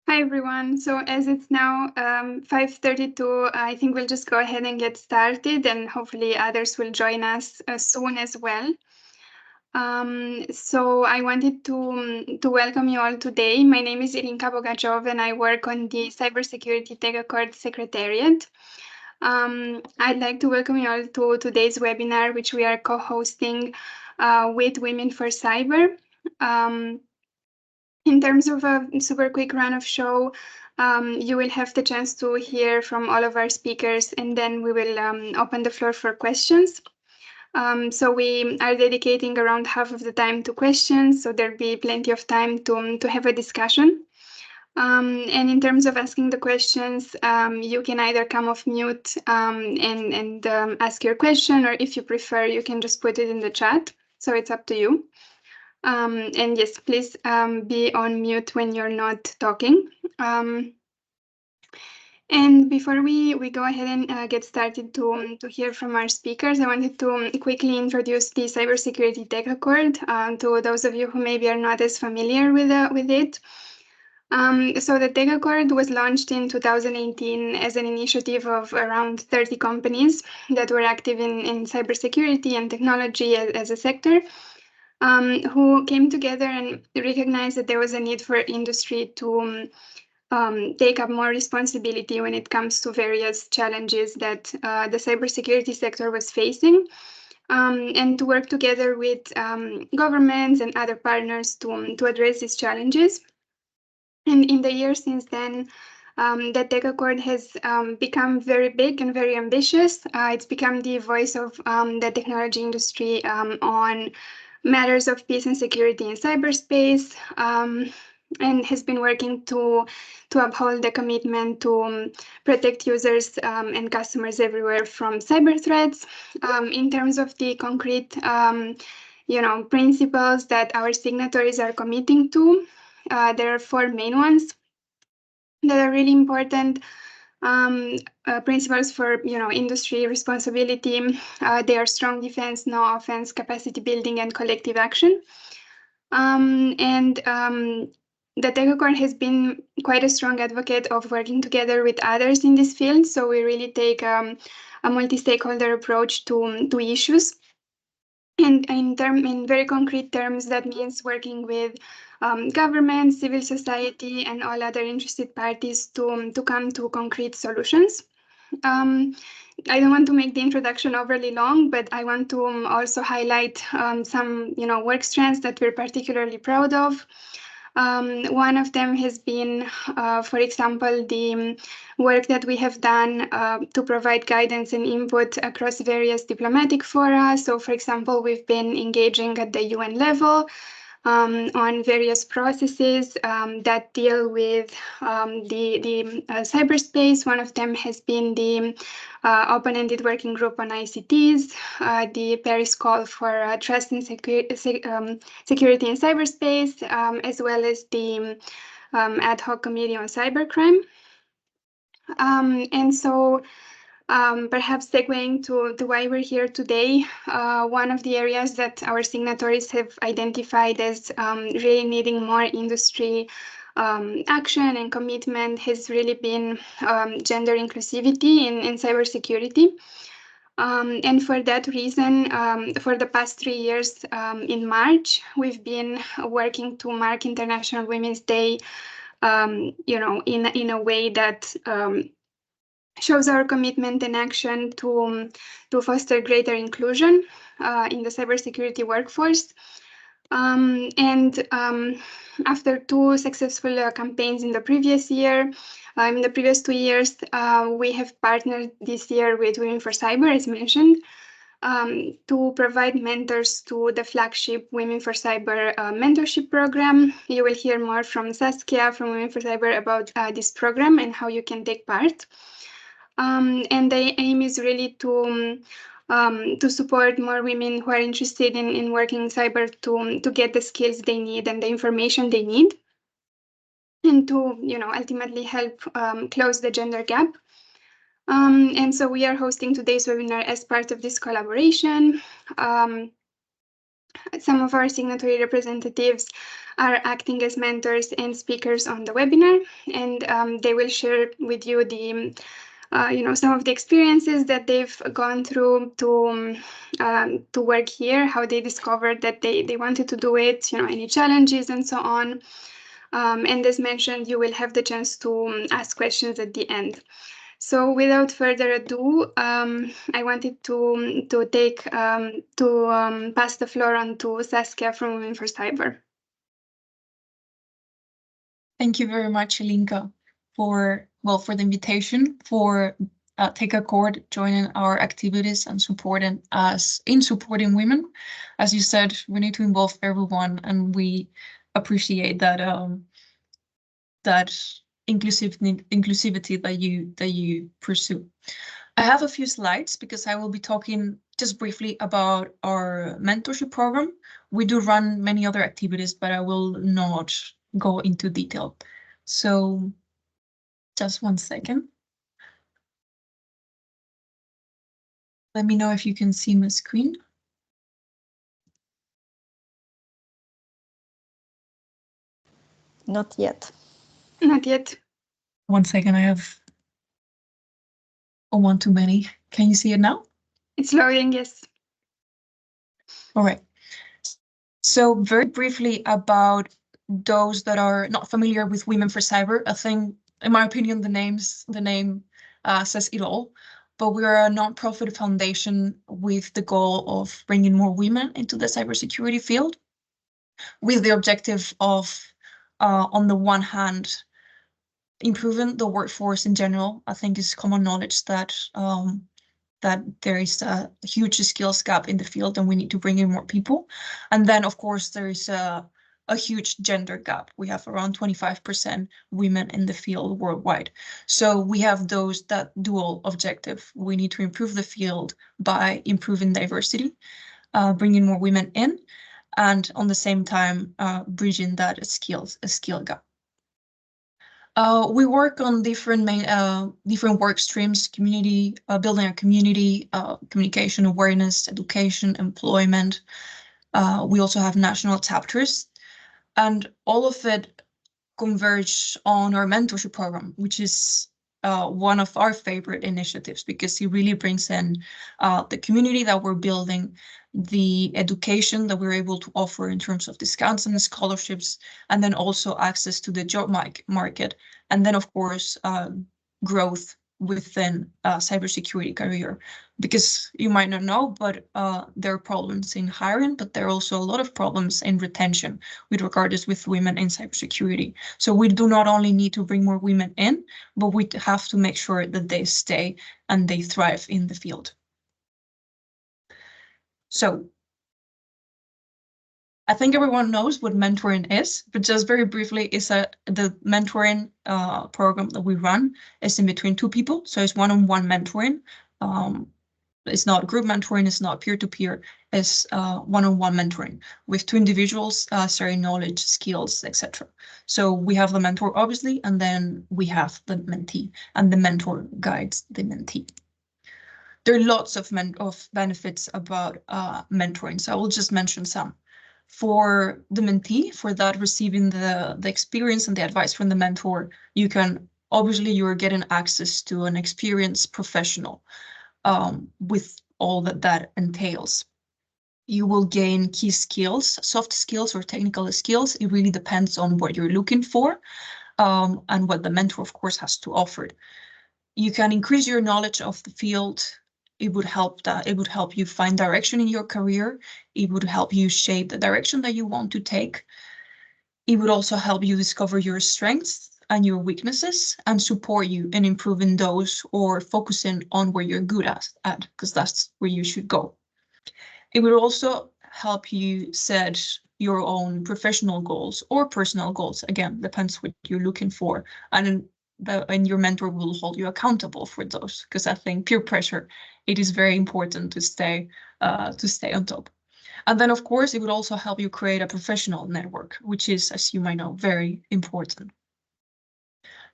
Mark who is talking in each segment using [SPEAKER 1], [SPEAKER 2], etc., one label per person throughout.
[SPEAKER 1] Hi everyone. So as it's now 5:32, I think we'll just go ahead and get started, and hopefully others will join us soon as well. So I wanted to welcome you all today. My name is Irinka Bogachov, and I work on the Cybersecurity Tech Accord Secretariat. I'd like to welcome you all to today's webinar, which we are co-hosting with Women4Cyber. In terms of a super quick run of show, you will have the chance to hear from all of our speakers, and then we will open the floor for questions. So we are dedicating around half of the time to questions, so there'll be plenty of time to have a discussion. And in terms of asking the questions, you can either come off mute and ask your question, or if you prefer, you can just put it in the chat. So it's up to you. And yes, please be on mute when you're not talking. And before we go ahead and get started to hear from our speakers, I wanted to quickly introduce the Cybersecurity Tech Accord to those of you who maybe are not as familiar with it. So the Tech Accord was launched in 2018 as an initiative of around 30 companies that were active in cybersecurity and technology as a sector. Who came together and recognized that there was a need for industry to take up more responsibility when it comes to various challenges that the cybersecurity sector was facing, and to work together with governments and other partners to address these challenges. And in the years since then, the Tech Accord has become very big and very ambitious. It's become the voice of the technology industry on matters of peace and security in cyberspace, and has been working to uphold the commitment to protect users and customers everywhere from cyber threats. In terms of the concrete principles that our signatories are committing to, there are four main ones that are really important. Principles for industry responsibility. They are strong defense, no offense, capacity building, and collective action. The Tech Accord has been quite a strong advocate of working together with others in this field. So we really take a multi-stakeholder approach to issues. And in very concrete terms, that means working with government, civil society, and all other interested parties to come to concrete solutions. I don't want to make the introduction overly long, but I want to also highlight some work strands that we're particularly proud of. One of them has been, for example, the work that we have done to provide guidance and input across various diplomatic fora. So, for example, we've been engaging at the UN level on various processes that deal with the cyberspace. One of them has been the open-ended working group on ICTs, the Paris call for trust and security in cyberspace, as well as the ad hoc committee on cybercrime. And so perhaps segueing to why we're here today, one of the areas that our signatories have identified as really needing more industry action and commitment has really been gender inclusivity in cybersecurity. And for that reason, for the past 3 years in March, we've been working to mark International Women's Day, in a way that shows our commitment and action to foster greater inclusion in the cybersecurity workforce. After 2 successful campaigns in the previous year, in the previous 2 years, we have partnered this year with Women4Cyber, as mentioned, to provide mentors to the flagship Women4Cyber Mentorship Programme. You will hear more from Saskia from Women4Cyber about this program and how you can take part. And the aim is really to support more women who are interested in working in cyber to get the skills they need and the information they need, and to ultimately help close the gender gap. And so we are hosting today's webinar as part of this collaboration. Some of our signatory representatives are acting as mentors and speakers on the webinar, and they will share with you the some of the experiences that they've gone through to work here, how they discovered that they wanted to do it, any challenges and so on. And as mentioned, you will have the chance to ask questions at the end. So without further ado, I wanted to pass the floor on to Saskia from Women4Cyber.
[SPEAKER 2] Thank you very much, Alinka, for the invitation, for Tech Accord joining our activities and supporting us in supporting women. As you said, we need to involve everyone, and we appreciate that that inclusivity that you pursue. I have a few slides because I will be talking just briefly about our mentorship program. We do run many other activities, but I will not go into detail. So just one second. Let me know if you can see my screen.
[SPEAKER 3] Not yet.
[SPEAKER 1] Not yet.
[SPEAKER 2] One second, I have one too many. Can you see it now?
[SPEAKER 1] It's loading, yes.
[SPEAKER 2] All right. So very briefly about those that are not familiar with Women4Cyber, I think, in my opinion, the name says it all. But we are a nonprofit foundation with the goal of bringing more women into the cybersecurity field, with the objective of, on the one hand, improving the workforce in general. I think it's common knowledge that that there is a huge skills gap in the field and we need to bring in more people. And then, of course, there is a huge gender gap. We have around 25% women in the field worldwide. So we have that dual objective. We need to improve the field by improving diversity, bringing more women in, and on the same time, bridging that skill gap. We work on different work streams: community, building a community, communication awareness, education, employment. We also have national chapters, and all of it converge on our mentorship program, which is one of our favorite initiatives because it really brings in the community that we're building, the education that we're able to offer in terms of discounts and scholarships, and then also access to the job market, and then of course growth within cybersecurity career, because you might not know, but there are problems in hiring, but there are also a lot of problems in retention with regards with women in cybersecurity. So we do not only need to bring more women in, but we have to make sure that they stay and they thrive in the field. So I think everyone knows what mentoring is, but just very briefly, the mentoring program that we run is in between two people. So it's one-on-one mentoring. It's not group mentoring, it's not peer-to-peer, it's one-on-one mentoring with two individuals sharing knowledge, skills, etc. So we have the mentor, obviously, and then we have the mentee, and the mentor guides the mentee. There are lots of benefits about mentoring, so I will just mention some. For the mentee, for that receiving the experience and the advice from the mentor, you're getting access to an experienced professional with all that entails. You will gain key skills, soft skills or technical skills. It really depends on what you're looking for and what the mentor, of course, has to offer. You can increase your knowledge of the field. It would help you find direction in your career. It would help you shape the direction that you want to take. It would also help you discover your strengths and your weaknesses and support you in improving those or focusing on where you're good at, because that's where you should go. It would also help you set your own professional goals or personal goals. Again, depends what you're looking for. And your mentor will hold you accountable for those, because I think peer pressure, it is very important to stay on top. And then, of course, it would also help you create a professional network, which is, as you might know, very important.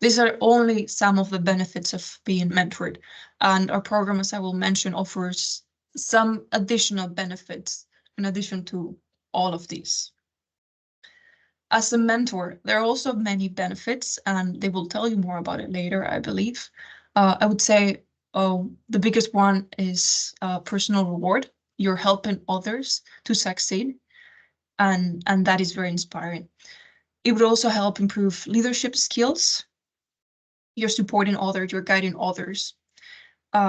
[SPEAKER 2] These are only some of the benefits of being mentored, and our program, as I will mention, offers some additional benefits in addition to all of these. As a mentor, there are also many benefits, and they will tell you more about it later, I believe. I would say the biggest one is personal reward. You're helping others to succeed, and that is very inspiring. It would also help improve leadership skills. You're supporting others, you're guiding others.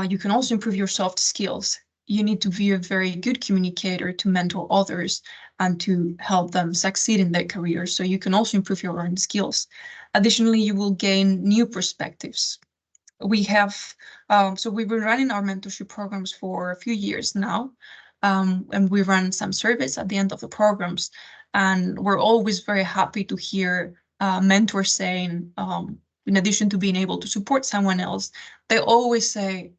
[SPEAKER 2] You can also improve your soft skills. You need to be a very good communicator to mentor others and to help them succeed in their career. So you can also improve your own skills. Additionally, you will gain new perspectives. We have, so we've been running our mentorship programs for a few years now, and we run some surveys at the end of the programs. And we're always very happy to hear mentors saying, in addition to being able to support someone else, they always say,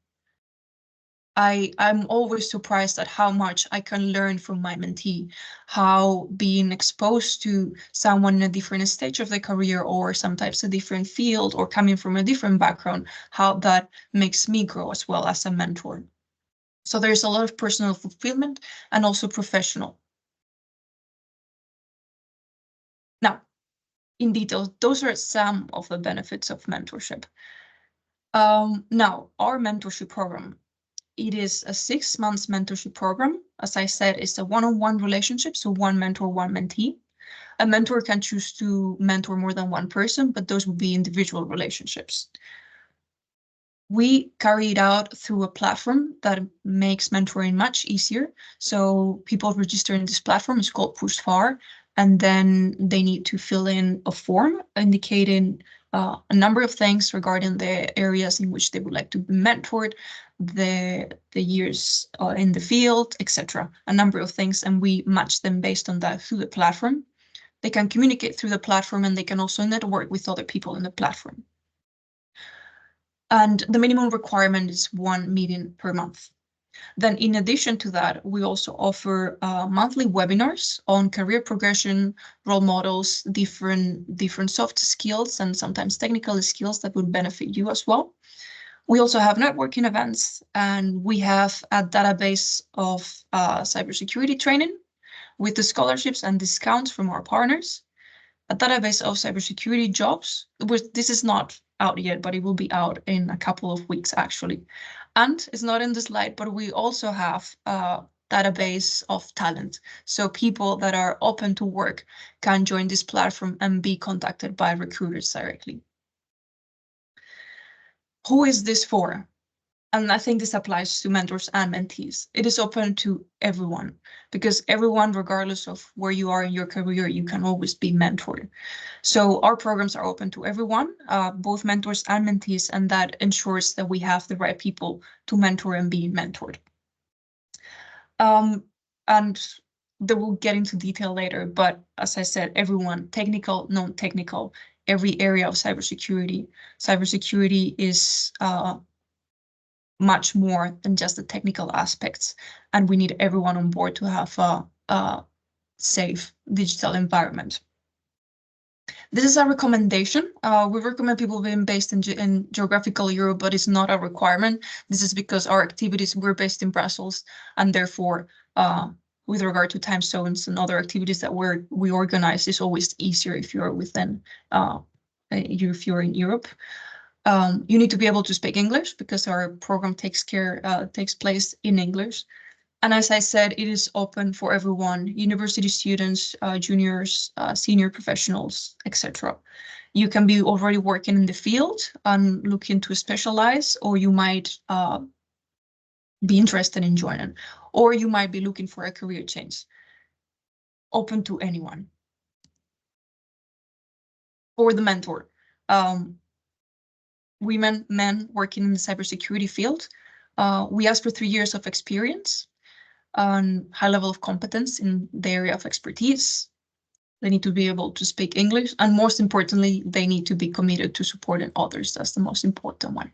[SPEAKER 2] I'm always surprised at how much I can learn from my mentee, how being exposed to someone in a different stage of their career or sometimes a different field or coming from a different background, how that makes me grow as well as a mentor. So there's a lot of personal fulfillment and also professional. Now, in detail, those are some of the benefits of mentorship. Now, our mentorship program. It is a 6 months mentorship program. As I said, it's a one-on-one relationship, so one mentor, one mentee. A mentor can choose to mentor more than one person, but those would be individual relationships. We carry it out through a platform that makes mentoring much easier. So people register in this platform. It's called PushFar, and then they need to fill in a form indicating a number of things regarding the areas in which they would like to be mentored, the years in the field, etc. A number of things, and we match them based on that through the platform. They can communicate through the platform, and they can also network with other people in the platform. And the minimum requirement is 1 meeting per month. Then in addition to that, we also offer monthly webinars on career progression, role models, different soft skills, and sometimes technical skills that would benefit you as well. We also have networking events, and we have a database of cybersecurity training with the scholarships and discounts from our partners, a database of cybersecurity jobs, which this is not out yet, but it will be out in a couple of weeks, actually. And it's not in the slide, but we also have a database of talent. So people that are open to work can join this platform and be contacted by recruiters directly. Who is this for? And I think this applies to mentors and mentees. It is open to everyone, because everyone, regardless of where you are in your career, you can always be mentored. So our programs are open to everyone, both mentors and mentees, and that ensures that we have the right people to mentor and be mentored. And they will get into detail later, but as I said, everyone, technical, non-technical, every area of cybersecurity. Cybersecurity is much more than just the technical aspects, and we need everyone on board to have a safe digital environment. This is a recommendation. We recommend people being based in geographical Europe, but it's not a requirement. This is because our activities, we're based in Brussels, and therefore, with regard to time zones and other activities that we organize, it's always easier if you're within, if you're in Europe. You need to be able to speak English because our program takes place in English. And as I said, it is open for everyone, university students, juniors, senior professionals, etc. You can be already working in the field and looking to specialize, or you might be interested in joining, or you might be looking for a career change. Open to anyone. For the mentor, women, men working in the cybersecurity field, we ask for 3 years of experience, high level of competence in the area of expertise. They need to be able to speak English, and most importantly, they need to be committed to supporting others. That's the most important one.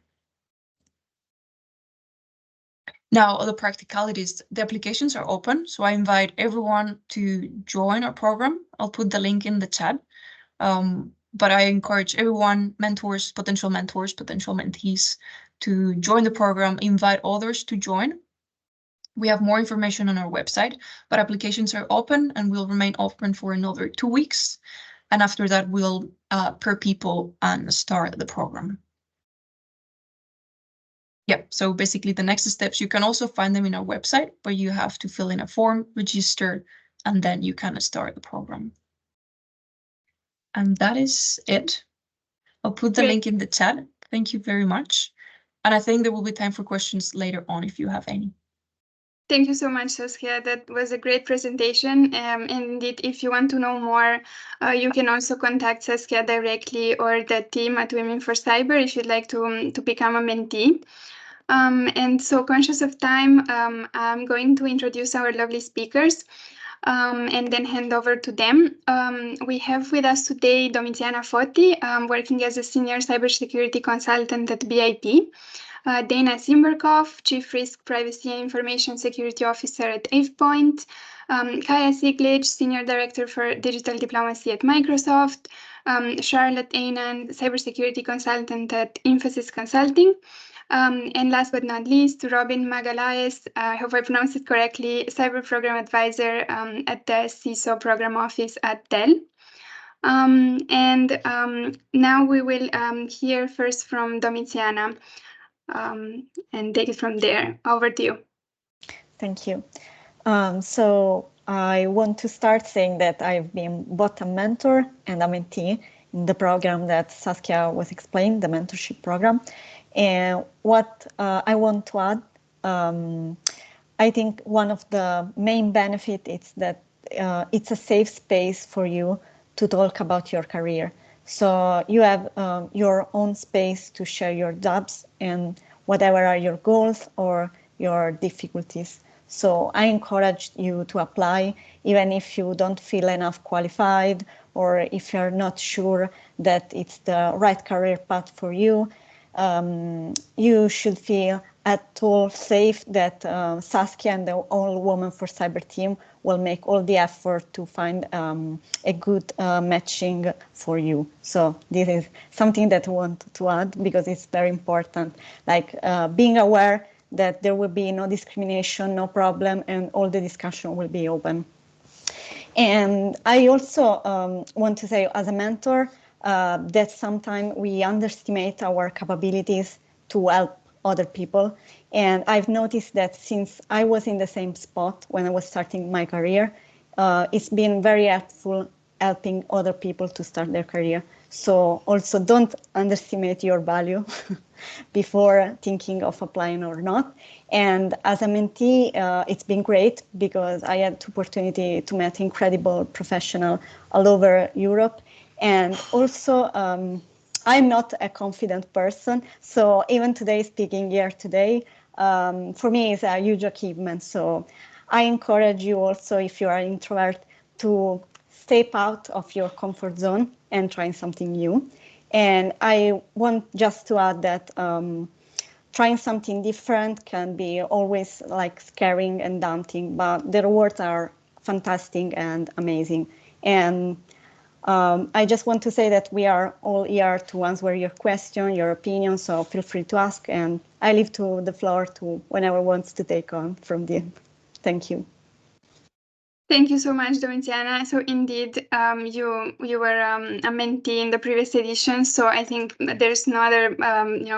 [SPEAKER 2] Now, the practicalities, the applications are open, so I invite everyone to join our program. I'll put the link in the chat. But I encourage everyone, mentors, potential mentees, to join the program, invite others to join. We have more information on our website, but applications are open and will remain open for another 2 weeks. And after that, we'll pair people and start the program. Yeah, so basically the next steps, you can also find them in our website, but you have to fill in a form, register, and then you can start the program. And that is it. I'll put the link in the chat. Thank you very much. And I think there will be time for questions later on if you have any.
[SPEAKER 1] Thank you so much, Saskia. That was a great presentation. And indeed, if you want to know more, you can also contact Saskia directly or the team at Women4Cyber if you'd like to become a mentee. And so, conscious of time, I'm going to introduce our lovely speakers and then hand over to them. We have with us today Domiziana Foti, working as a senior cybersecurity consultant at BIP. Dana Zimberkov, Chief Risk, Privacy and Information Security Officer at AvePoint, Kaya Siglic, Senior Director for Digital Diplomacy at Microsoft, Charlotte Anand, Cybersecurity Consultant at Infosys Consulting, and last but not least, Robin Magalhaes, I hope I pronounced it correctly, Cyber Program Advisor at the CISO Program Office at Dell. Now we will hear first from Domiziana. And take it from there. Over to you.
[SPEAKER 3] Thank you. So I want to start saying that I've been both a mentor and a mentee in the program that Saskia was explaining, the mentorship program. And what I want to add, I think one of the main benefits is that it's a safe space for you to talk about your career. So you have your own space to share your doubts and whatever are your goals or your difficulties. So I encourage you to apply, even if you don't feel enough qualified or if you're not sure that it's the right career path for you. You should feel at all safe that Saskia and the whole Women4Cyber team will make all the effort to find a good matching for you. So this is something that I want to add because it's very important, like being aware that there will be no discrimination, no problem, and all the discussion will be open. And I also want to say as a mentor that sometimes we underestimate our capabilities to help other people. And I've noticed that since I was in the same spot when I was starting my career, it's been very helpful helping other people to start their career. So also don't underestimate your value before thinking of applying or not. And as a mentee, it's been great because I had the opportunity to meet incredible professionals all over Europe. And also, I'm not a confident person. So even today, speaking here today, for me is a huge achievement. So I encourage you also, if you are an introvert, to step out of your comfort zone and try something new. And I want just to add that trying something different can be always like scaring and daunting, but the rewards are fantastic and amazing. And I just want to say that we are all here to answer your question, your opinion, so feel free to ask. And I leave the floor to whoever wants to take on from there. Thank you.
[SPEAKER 1] Thank you so much, Domiziana. So indeed, you were a mentee in the previous edition. So I think there's no other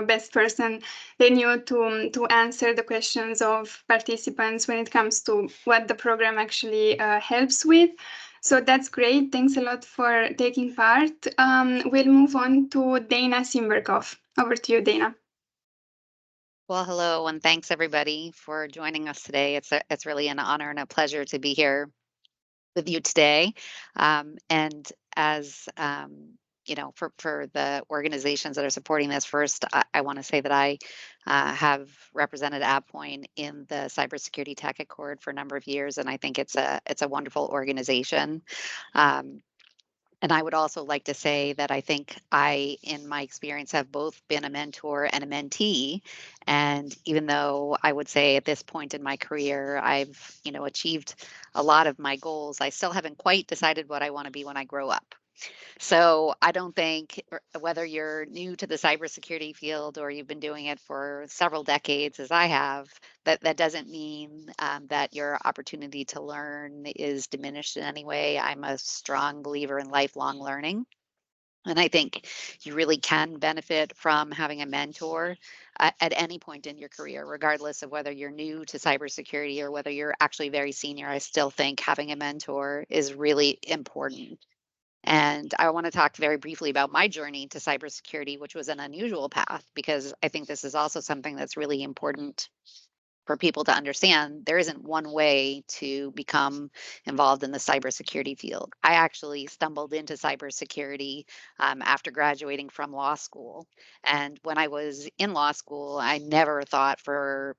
[SPEAKER 1] best person than you to answer the questions of participants when it comes to what the program actually helps with. So that's great. Thanks a lot for taking part. We'll move on to Dana Zimberkov. Over to you, Dana.
[SPEAKER 4] Well, hello, and thanks everybody for joining us today. It's really an honor and a pleasure to be here with you today. And as for the organizations that are supporting this, first, I want to say that I have represented AvePoint in the Cybersecurity Tech Accord for a number of years, and I think it's a wonderful organization. And I would also like to say that I think I, in my experience, have both been a mentor and a mentee. And even though I would say at this point in my career, I've, achieved a lot of my goals, I still haven't quite decided what I want to be when I grow up. So I don't think whether you're new to the cybersecurity field or you've been doing it for several decades, as I have, that doesn't mean that your opportunity to learn is diminished in any way. I'm a strong believer in lifelong learning. And I think you really can benefit from having a mentor at any point in your career, regardless of whether you're new to cybersecurity or whether you're actually very senior. I still think having a mentor is really important. And I want to talk very briefly about my journey to cybersecurity, which was an unusual path, because I think this is also something that's really important for people to understand. There isn't one way to become involved in the cybersecurity field. I actually stumbled into cybersecurity after graduating from law school. And when I was in law school, I never thought for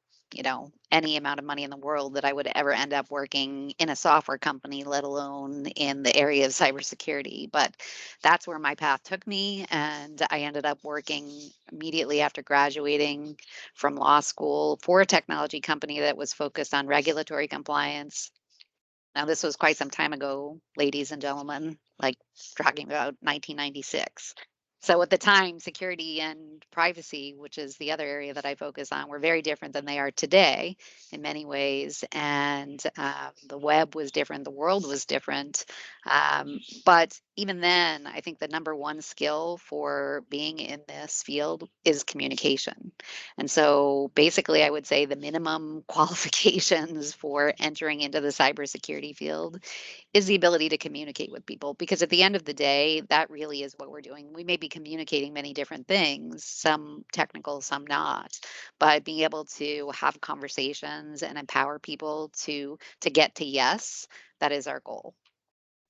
[SPEAKER 4] any amount of money in the world that I would ever end up working in a software company, let alone in the area of cybersecurity. But that's where my path took me. And I ended up working immediately after graduating from law school for a technology company that was focused on regulatory compliance. Now, this was quite some time ago, ladies and gentlemen, like talking about 1996. So at the time, security and privacy, which is the other area that I focus on, were very different than they are today in many ways. And the web was different, the world was different. But even then, I think the number one skill for being in this field is communication. And so basically, I would say the minimum qualifications for entering into the cybersecurity field is the ability to communicate with people, because at the end of the day, that really is what we're doing. We may be communicating many different things, some technical, some not, but being able to have conversations and empower people to get to yes, that is our goal.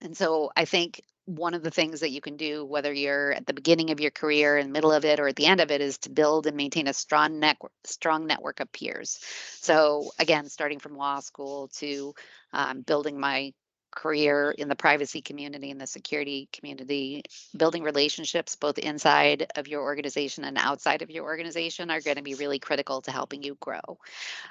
[SPEAKER 4] And so I think one of the things that you can do, whether you're at the beginning of your career, in the middle of it, or at the end of it, is to build and maintain a strong network of peers. So again, starting from law school to building my career in the privacy community and the security community, building relationships both inside of your organization and outside of your organization are going to be really critical to helping you grow.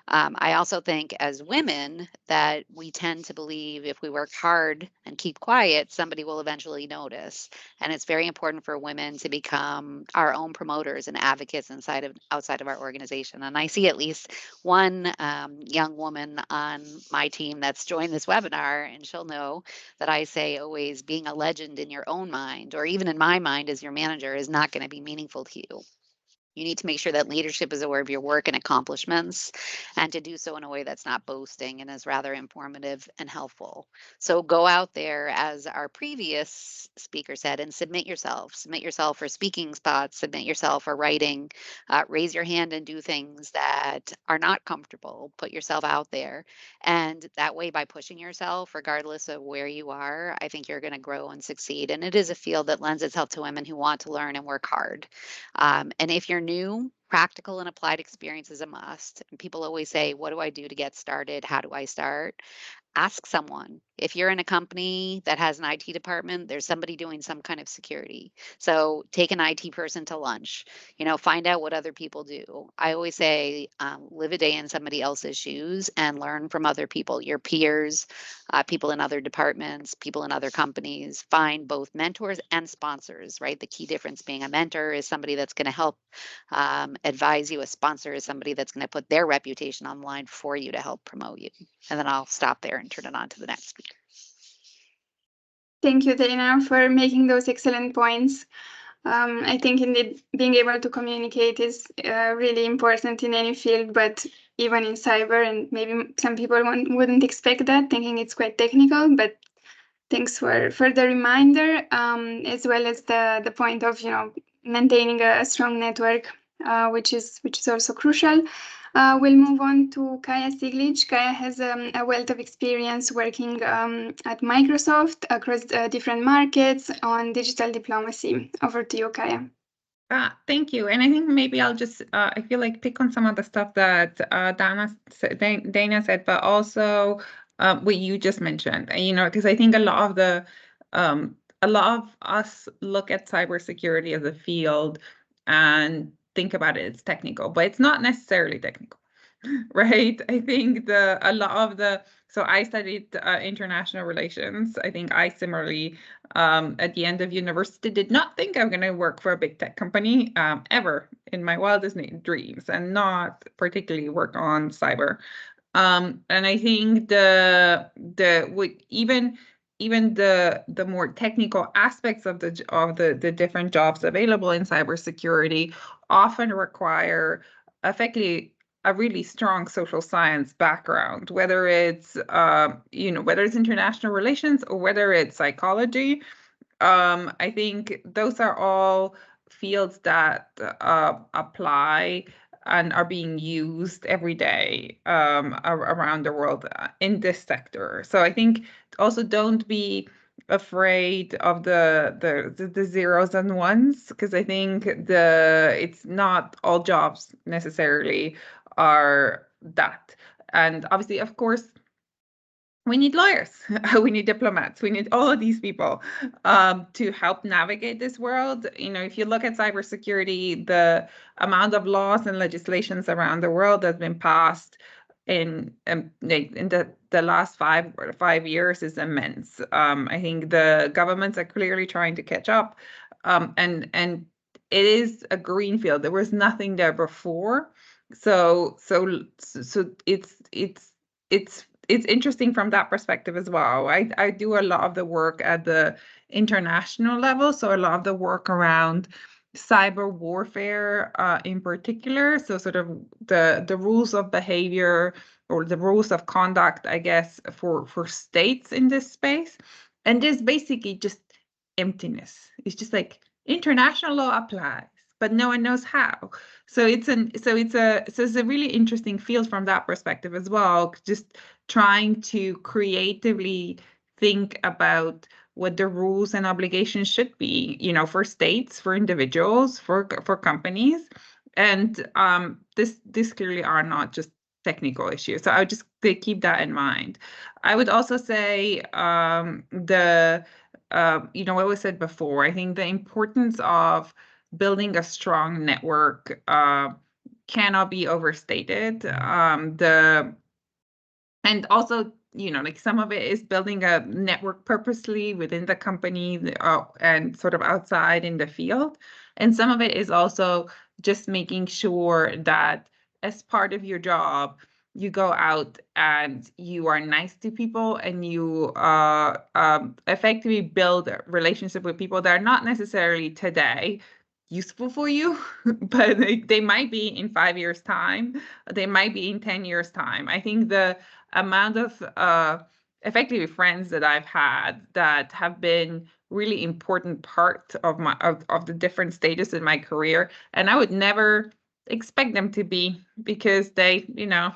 [SPEAKER 4] I also think as women that we tend to believe if we work hard and keep quiet, somebody will eventually notice. And it's very important for women to become our own promoters and advocates outside of our organization. And I see at least one young woman on my team that's joined this webinar, and she'll know that I say always being a legend in your own mind, or even in my mind as your manager, is not going to be meaningful to you. You need to make sure that leadership is aware of your work and accomplishments, and to do so in a way that's not boasting and is rather informative and helpful. So go out there, as our previous speaker said, and submit yourself. Submit yourself for speaking spots, submit yourself for writing, raise your hand and do things that are not comfortable. Put yourself out there. And that way, by pushing yourself, regardless of where you are, I think you're going to grow and succeed. And it is a field that lends itself to women who want to learn and work hard. And if you're new, practical and applied experience is a must. And people always say, what do I do to get started? How do I start? Ask someone. If you're in a company that has an IT department, there's somebody doing some kind of security. So take an IT person to lunch, find out what other people do. I always say, live a day in somebody else's shoes and learn from other people, your peers, people in other departments, people in other companies. Find both mentors and sponsors, right? The key difference being a mentor is somebody that's going to help advise you. A sponsor is somebody that's going to put their reputation on the line for you to help promote you. And then I'll stop there and turn it on to the next speaker.
[SPEAKER 1] Thank you, Dana, for making those excellent points. I think indeed being able to communicate is really important in any field, but even in cyber, and maybe some people wouldn't expect that, thinking it's quite technical, but thanks for the reminder, as well as the point of maintaining a strong network, which is also crucial. We'll move on to Kaya Siglic. Kaya has a wealth of experience working at Microsoft across different markets on digital diplomacy. Over to you, Kaya.
[SPEAKER 5] Thank you. And I think maybe I'll just, I feel like pick on some of the stuff that Dana said, but also what you just mentioned, because I think a lot of us look at cybersecurity as a field and think about it as technical, but it's not necessarily technical. right? I think so I studied international relations. I think I similarly, at the end of university, did not think I'm going to work for a big tech company ever in my wildest dreams, and not particularly work on cyber. And I think even the more technical aspects of the different jobs available in cybersecurity often require effectively a really strong social science background, whether it's whether it's international relations or whether it's psychology. I think those are all fields that apply and are being used every day around the world in this sector. So I think also don't be afraid of the zeros and ones, because I think it's not all jobs necessarily are that. And obviously, of course, we need lawyers, we need diplomats, we need all of these people to help navigate this world. If you look at cybersecurity, the amount of laws and legislations around the world that's been passed in the last 5 years is immense. I think the governments are clearly trying to catch up, and it is a greenfield. There was nothing there before, so it's interesting from that perspective as well. I do a lot of the work at the international level, so a lot of the work around cyber warfare in particular. So sort of the rules of behavior or the rules of conduct, I guess, for states in this space. And there's basically just emptiness. It's just like international law applies, but no one knows how. So it's a really interesting field from that perspective as well. Just trying to creatively think about what the rules and obligations should be, for states, for individuals, for companies, and this clearly are not just technical issues. So I would just keep that in mind. I would also say what was said before. I think the importance of building a strong network cannot be overstated. And also, like some of it is building a network purposely within the company and sort of outside in the field. And some of it is also just making sure that as part of your job, you go out and you are nice to people, and you effectively build a relationship with people that are not necessarily today useful for you, but they might be in 5 years' time. They might be in 10 years' time. I think the amount of effectively friends that I've had that have been really important part of my of the different stages in my career, and I would never expect them to be, because they I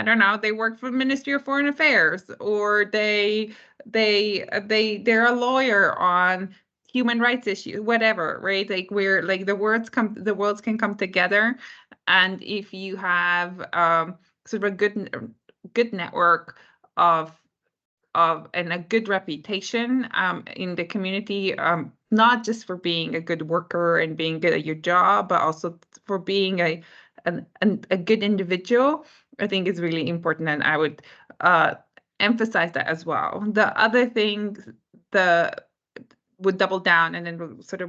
[SPEAKER 5] don't know, they work for the Ministry of Foreign Affairs, or they're a lawyer on human rights issues, whatever, right? Like the worlds can come together, and if you have sort of a good network of and a good reputation in the community, not just for being a good worker and being good at your job, but also for being a good individual, I think is really important, and I would emphasize that as well. The other thing would double down, and then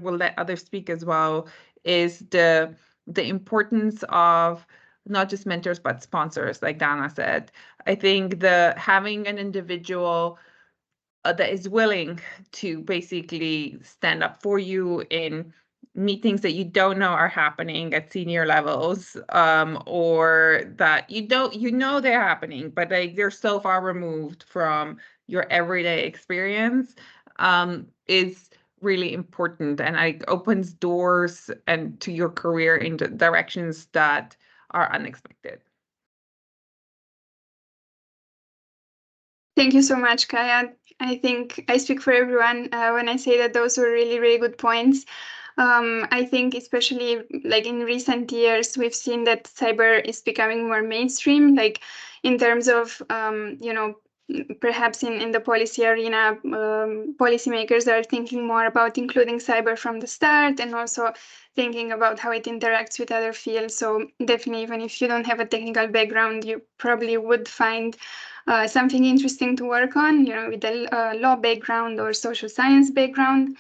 [SPEAKER 5] we'll let others speak as well, is the importance of not just mentors but sponsors, like Dana said. I think having an individual that is willing to basically stand up for you in meetings that you don't know are happening at senior levels, or that they're happening, but they're so far removed from your everyday experience, is really important, and opens doors and to your career in directions that are unexpected.
[SPEAKER 1] Thank you so much, Kaya. I think I speak for everyone when I say that those were really, really good points. I think especially like in recent years, we've seen that cyber is becoming more mainstream, like in terms of, perhaps in the policy arena, policymakers are thinking more about including cyber from the start and also thinking about how it interacts with other fields. So definitely, even if you don't have a technical background, you probably would find something interesting to work on, with a law background or social science background.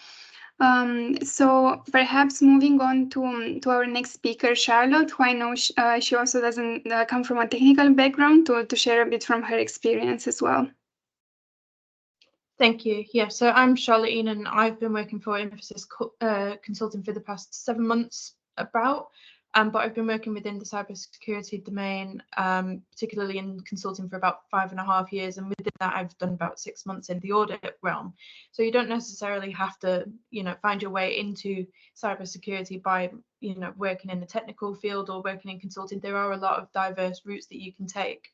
[SPEAKER 1] So perhaps moving on to our next speaker, Charlotte, who I know she also doesn't come from a technical background, to share a bit from her experience as well.
[SPEAKER 6] Thank you. Yeah, so I'm Charlotte and I've been working for Infosys Consulting for the past 7 months but I've been working within the cybersecurity domain, particularly in consulting for about 5.5 years, and within that I've done about 6 months in the audit realm. So you don't necessarily have to, find your way into cybersecurity by, working in the technical field or working in consulting. There are a lot of diverse routes that you can take.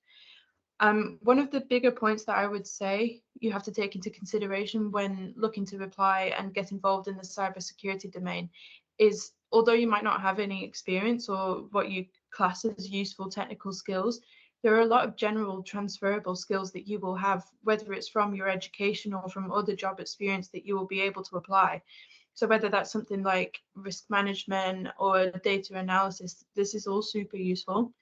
[SPEAKER 6] One of the bigger points that I would say you have to take into consideration when looking to apply and get involved in the cybersecurity domain is, although you might not have any experience or what you class as useful technical skills, there are a lot of general transferable skills that you will have, whether it's from your education or from other job experience, that you will be able to apply. So whether that's something like risk management or data analysis, this is all super useful.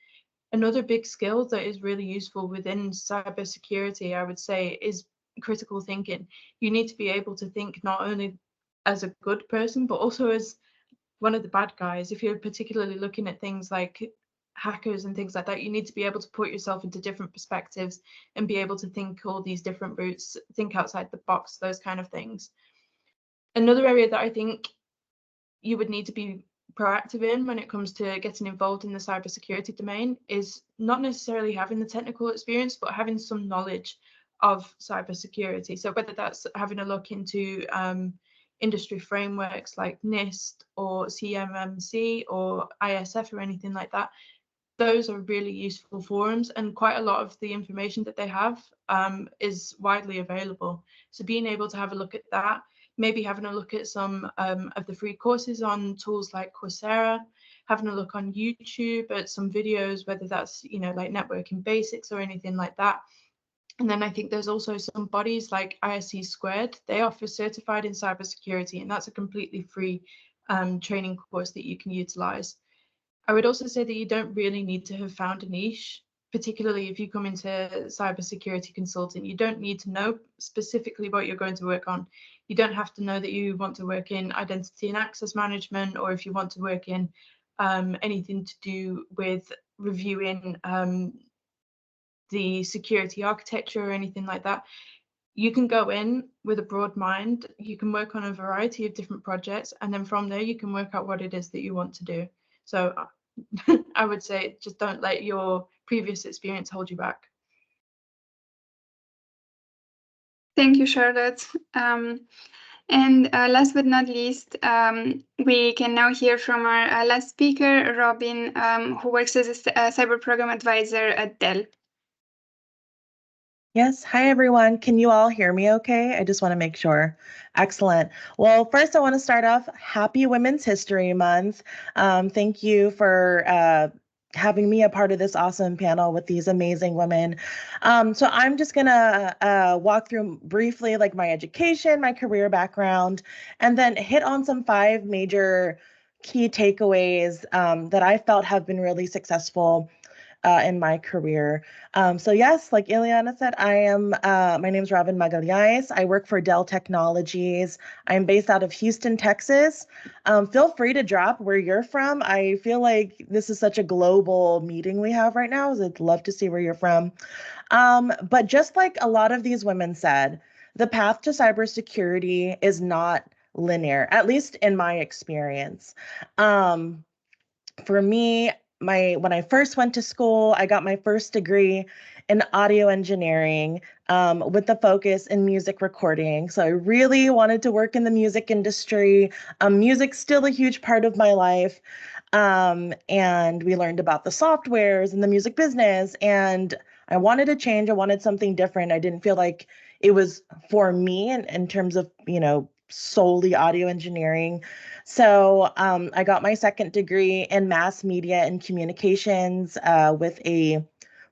[SPEAKER 6] Another big skill that is really useful within cybersecurity, I would say, is critical thinking. You need to be able to think not only as a good person, but also as one of the bad guys. If you're particularly looking at things like hackers and things like that, you need to be able to put yourself into different perspectives and be able to think all these different routes, think outside the box, those kind of things. Another area that I think you would need to be proactive in when it comes to getting involved in the cybersecurity domain is not necessarily having the technical experience, but having some knowledge of cybersecurity. So whether that's having a look into industry frameworks like NIST or CMMC or ISF or anything like that, those are really useful forums, and quite a lot of the information that they have is widely available. So being able to have a look at that, maybe having a look at some of the free courses on tools like Coursera, having a look on YouTube at some videos, whether that's, like networking basics or anything like that. And then I think there's also some bodies like ISC Squared. They offer certified in cybersecurity, and that's a completely free training course that you can utilize. I would also say that you don't really need to have found a niche, particularly if you come into cybersecurity consulting. You don't need to know specifically what you're going to work on. You don't have to know that you want to work in identity and access management, or if you want to work in anything to do with reviewing the security architecture or anything like that. You can go in with a broad mind. You can work on a variety of different projects, and then from there you can work out what it is that you want to do. So I would say just don't let your previous experience hold you back.
[SPEAKER 1] Thank you, Charlotte. And last but not least, we can now hear from our last speaker, Robin, who works as a cyber program advisor at Dell.
[SPEAKER 7] Yes. Hi, everyone. Can you all hear me okay? I just want to make sure. Excellent. Well, first, I want to start off, Happy Women's History Month. Thank you for having me a part of this awesome panel with these amazing women. So I'm just going to walk through briefly like my education, my career background, and then hit on some 5 major key takeaways that I felt have been really successful in my career. So yes, like Ileana said, my name is Robin Magalhães. I work for Dell Technologies. I'm based out of Houston, Texas. Feel free to drop where you're from. I feel like this is such a global meeting we have right now. So I'd love to see where you're from. But just like a lot of these women said, the path to cybersecurity is not linear, at least in my experience. For me, when I first went to school, I got my first degree in audio engineering with the focus in music recording. So I really wanted to work in the music industry. Music's still a huge part of my life. And we learned about the softwares and the music business. And I wanted a change. I wanted something different. I didn't feel like it was for me in terms of, solely audio engineering. So I got my second degree in mass media and communications with a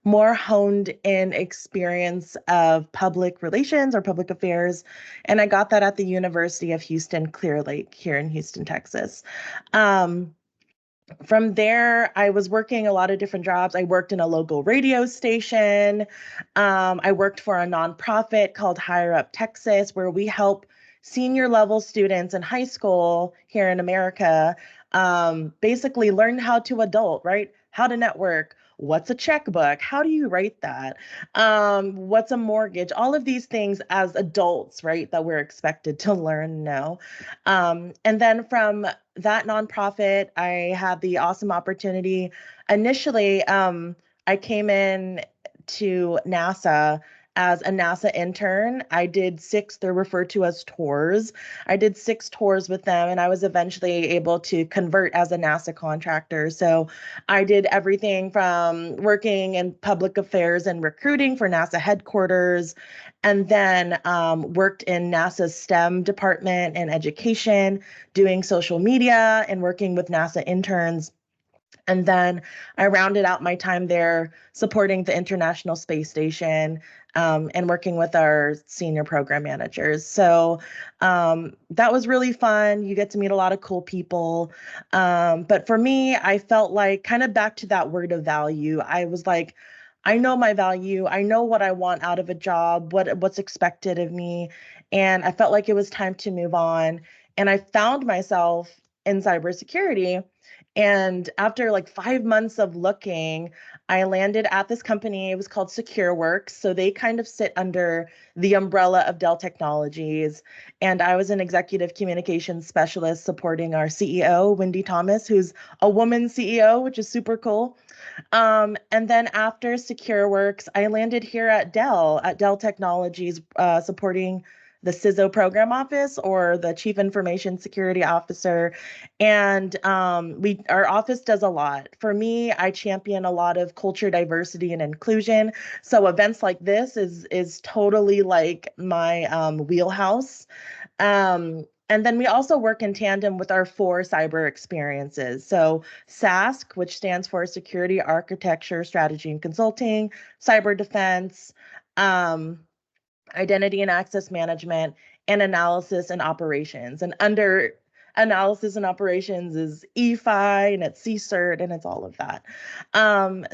[SPEAKER 7] more honed in experience of public relations or public affairs. And I got that at the University of Houston, Clear Lake here in Houston, Texas. From there, I was working a lot of different jobs. I worked in a local radio station. I worked for a nonprofit called Higher Up Texas, where we help senior level students in high school here in America basically learn how to adult, right? How to network. What's a checkbook? How do you write that? What's a mortgage? All of these things as adults, right, that we're expected to learn now. And then from that nonprofit, I had the awesome opportunity. Initially, I came in to NASA as a NASA intern. I did 6, they're referred to as tours. I did 6 tours with them, and I was eventually able to convert as a NASA contractor. So I did everything from working in public affairs and recruiting for NASA headquarters, and then worked in NASA's STEM department and education, doing social media and working with NASA interns. And then I rounded out my time there supporting the International Space Station and working with our senior program managers. So that was really fun. You get to meet a lot of cool people. But for me, I felt like kind of back to that word of value. I was like, I know my value. I know what I want out of a job, what's expected of me. And I felt like it was time to move on. And I found myself in cybersecurity. And after like 5 months of looking, I landed at this company. It was called SecureWorks. So they kind of sit under the umbrella of Dell Technologies. And I was an executive communications specialist supporting our CEO, Wendy Thomas, who's a woman CEO, which is super cool. And then after SecureWorks, I landed here at Dell Technologies, supporting the CISO program office, or the Chief Information Security Officer. And our office does a lot. For me, I champion a lot of culture, diversity, and inclusion. So events like this is totally like my wheelhouse. And then we also work in tandem with our 4 cyber experiences. So SASC, which stands for Security Architecture, Strategy, and Consulting, Cyber Defense, Identity and Access Management, and Analysis and Operations. And under Analysis and Operations is EFI, and it's CCERT, and it's all of that.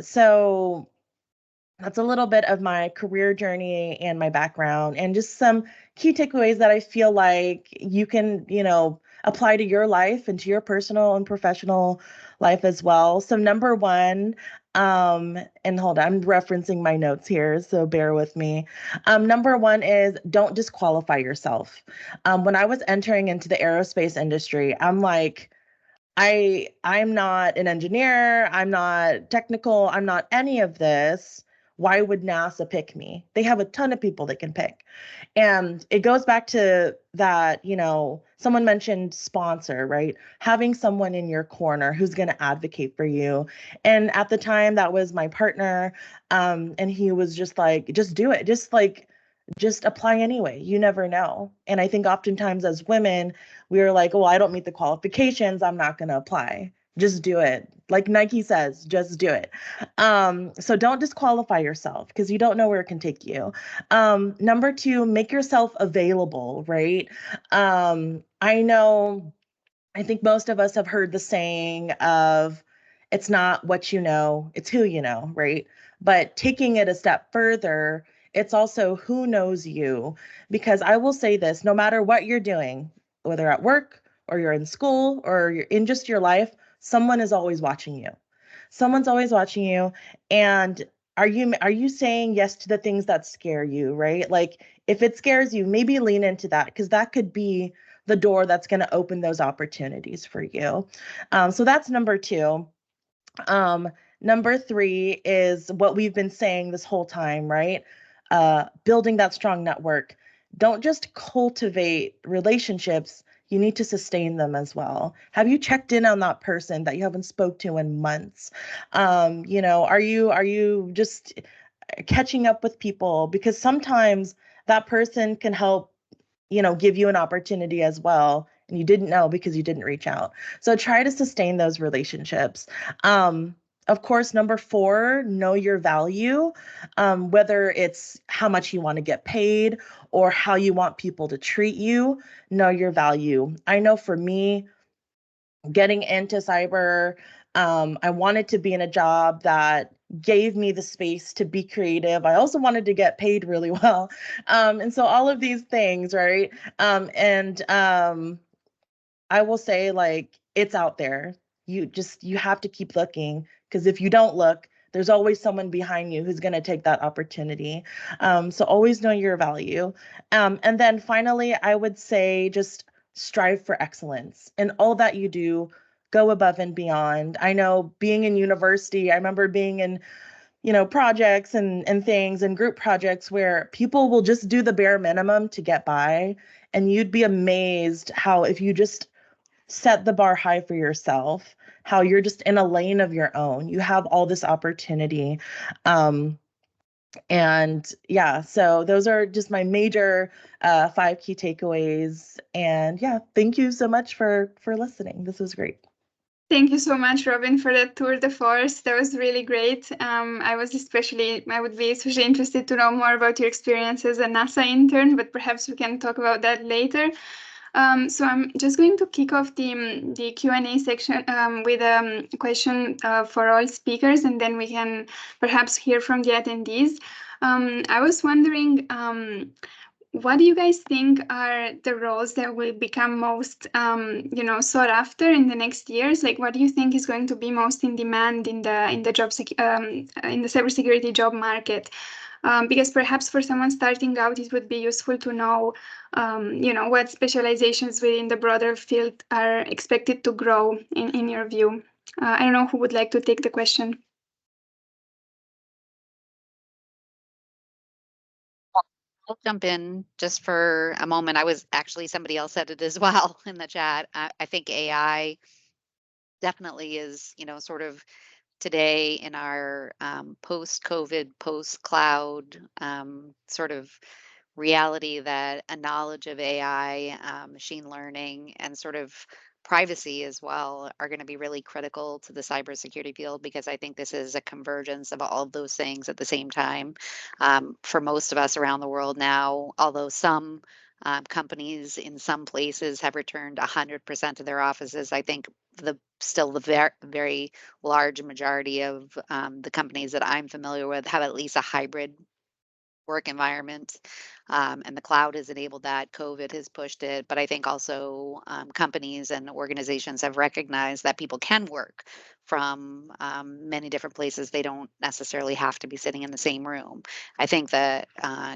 [SPEAKER 7] So that's a little bit of my career journey and my background, and just some key takeaways that I feel like you can, apply to your life and to your personal and professional life as well. So number 1, and hold on, I'm referencing my notes here, so bear with me. Number 1 is don't disqualify yourself. When I was entering into the aerospace industry, I'm like, I'm not an engineer, I'm not technical, I'm not any of this. Why would NASA pick me? They have a ton of people they can pick. And it goes back to that, someone mentioned sponsor, right? Having someone in your corner who's going to advocate for you. And at the time, that was my partner. And he was just like, just do it. Just apply anyway. You never know. And I think oftentimes as women, we are like, well, I don't meet the qualifications, I'm not going to apply. Just do it. Like Nike says, just do it. So don't disqualify yourself, because you don't know where it can take you. Number 2, make yourself available, right? I think most of us have heard the saying of, it's not what you know, it's who you know, right? But taking it a step further, it's also who knows you. Because I will say this, no matter what you're doing, whether at work or you're in school or you're in just your life, someone is always watching you. Someone's always watching you. And are you saying yes to the things that scare you, right? Like if it scares you, maybe lean into that, because that could be the door that's going to open those opportunities for you. So that's number 2. Number 3 is what we've been saying this whole time, right? Building that strong network. Don't just cultivate relationships, you need to sustain them as well. Have you checked in on that person that you haven't spoke to in months? Are you just catching up with people? Because sometimes that person can help, give you an opportunity as well, and you didn't know because you didn't reach out. So try to sustain those relationships. Of course, number 4, know your value, whether it's how much you want to get paid or how you want people to treat you, know your value. I know for me, getting into cyber, I wanted to be in a job that gave me the space to be creative. I also wanted to get paid really well. And so all of these things, right? I will say, like, it's out there. You have to keep looking, because if you don't look, there's always someone behind you who's going to take that opportunity. So always know your value. And then finally, I would say just strive for excellence in all that you do. Go above and beyond. I know being in university, I remember being in projects and things and group projects where people will just do the bare minimum to get by. And you'd be amazed how, if you just set the bar high for yourself, how you're just in a lane of your own, you have all this opportunity. And yeah, so those are just my major 5 key takeaways. And yeah, thank you so much for listening. This was great.
[SPEAKER 1] Thank you so much, Robin, for that tour de force. That was really great. I would be especially interested to know more about your experience as a NASA intern, but perhaps we can talk about that later. So I'm just going to kick off the Q&A section with a question for all speakers, and then we can perhaps hear from the attendees. I was wondering, what do you guys think are the roles that will become most, sought after in the next years? Like, what do you think is going to be most in demand in the in the cybersecurity job market? Because perhaps for someone starting out, it would be useful to know, what specializations within the broader field are expected to grow in your view. I don't know who would like to take the question.
[SPEAKER 4] I'll jump in just for a moment. Somebody else said it as well in the chat. I think AI definitely is, sort of today in our post-COVID, post-cloud sort of reality, that a knowledge of AI, machine learning, and sort of privacy as well are going to be really critical to the cybersecurity field, because I think this is a convergence of all of those things at the same time. For most of us around the world now, although some companies in some places have returned 100% to their offices, I think still the very large majority of the companies that I'm familiar with have at least a hybrid work environment, and the cloud has enabled that. COVID has pushed it, but I think also companies and organizations have recognized that people can work from many different places. They don't necessarily have to be sitting in the same room. I think the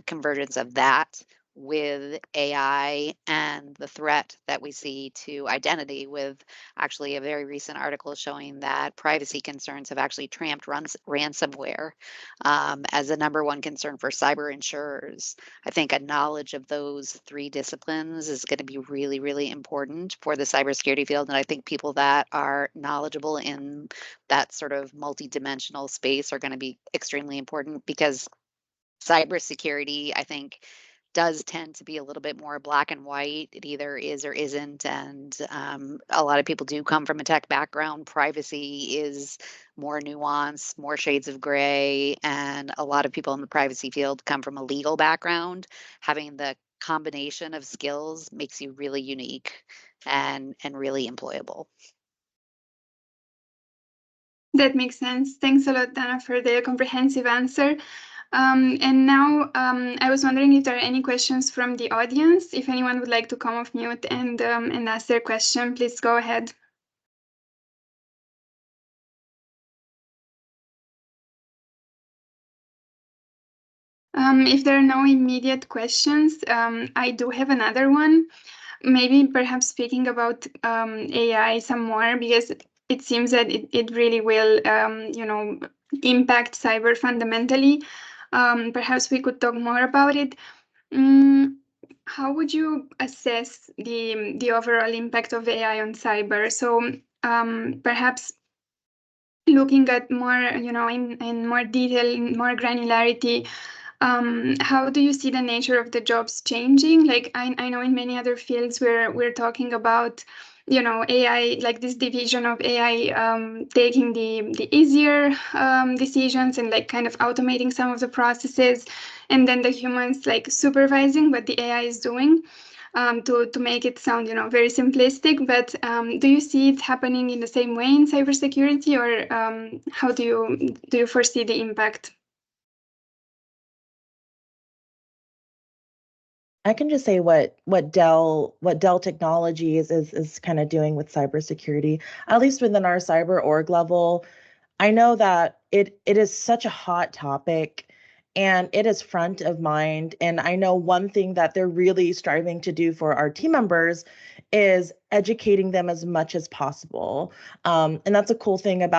[SPEAKER 4] convergence of that with AI and the threat that we see to identity, with actually a very recent article showing that privacy concerns have actually tramped ransomware as the #1 concern for cyber insurers. I think a knowledge of those 3 disciplines is going to be really, really important for the cybersecurity field. And I think people that are knowledgeable in that sort of multidimensional space are going to be extremely important, because cybersecurity, I think, does tend to be a little bit more black and white. It either is or isn't. And a lot of people do come from a tech background. Privacy is more nuanced, more shades of gray. And a lot of people in the privacy field come from a legal background. Having the combination of skills makes you really unique and really employable.
[SPEAKER 1] That makes sense. Thanks a lot, Dana, for the comprehensive answer. And now I was wondering if there are any questions from the audience. If anyone would like to come off mute and ask their question, please go ahead. If there are no immediate questions, I do have another one. Maybe perhaps speaking about AI some more, because it seems that it really will, impact cyber fundamentally. Perhaps we could talk more about it. How would you assess the overall impact of AI on cyber? So perhaps looking at more, in more detail, in more granularity, how do you see the nature of the jobs changing? Like I know in many other fields we're talking about AI, like this division of AI taking the easier decisions and like kind of automating some of the processes, and then the humans like supervising what the AI is doing. To make it sound, very simplistic, but do you see it happening in the same way in cybersecurity, or how do you foresee the impact?
[SPEAKER 7] I can just say what Dell Technologies is kind of doing with cybersecurity, at least within our cyber org level. I know that it is such a hot topic and it is front of mind. And I know one thing that they're really striving to do for our team members is educating them as much as possible. And that's a cool thing at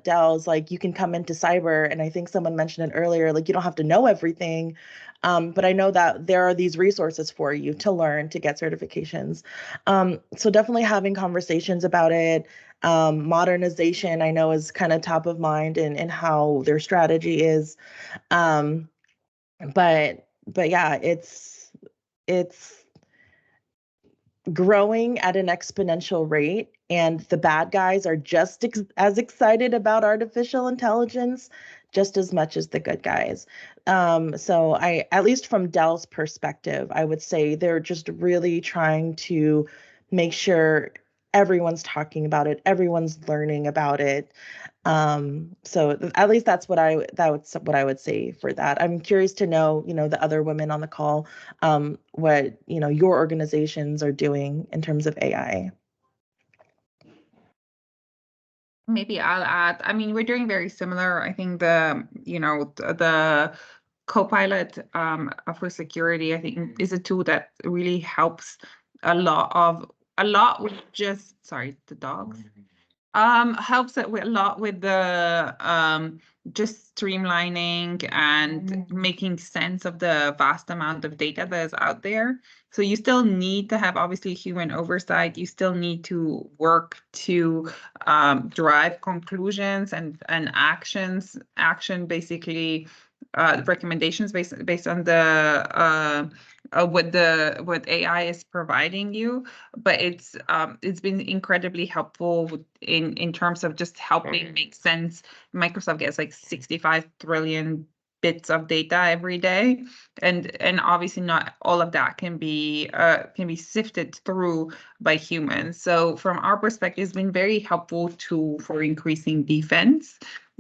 [SPEAKER 7] Dell is like you can come into cyber, and I think someone mentioned it earlier, like you don't have to know everything. But I know that there are these resources for you to learn, to get certifications. So definitely having conversations about it. Modernization, I know, is kind of top of mind in how their strategy is. But yeah, it's growing at an exponential rate, and the bad guys are just as excited about artificial intelligence just as much as the good guys. So at least from Dell's perspective, I would say they're just really trying to make sure everyone's talking about it, everyone's learning about it. So at least that's what I would say for that. I'm curious to know, the other women on the call, what, your organizations are doing in terms of AI.
[SPEAKER 5] Maybe I'll add, I mean, we're doing very similar. I think the Copilot for security, I think, is a tool that really helps a lot with just, sorry, the dogs. Helps it with a lot with the just streamlining and making sense of the vast amount of data that is out there. So you still need to have obviously human oversight. You still need to work to drive conclusions and action basically recommendations based on the what AI is providing you, but it's been incredibly helpful in terms of just helping make sense. Microsoft gets like 65 trillion bits of data every day, and obviously not all of that can be sifted through by humans. So from our perspective, it's been very helpful tool for increasing defense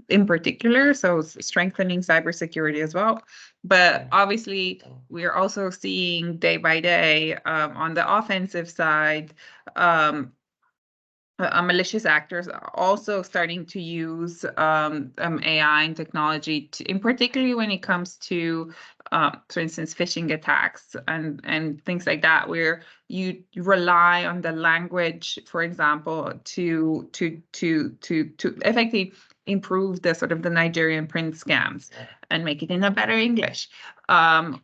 [SPEAKER 5] in particular, so strengthening cybersecurity as well. But obviously, we're also seeing day by day on the offensive side, malicious actors are also starting to use AI and technology, in particularly when it comes to, for instance, phishing attacks and things like that, where you rely on the language, for example, to effectively improve the sort of the Nigerian print scams and make it in a better English, but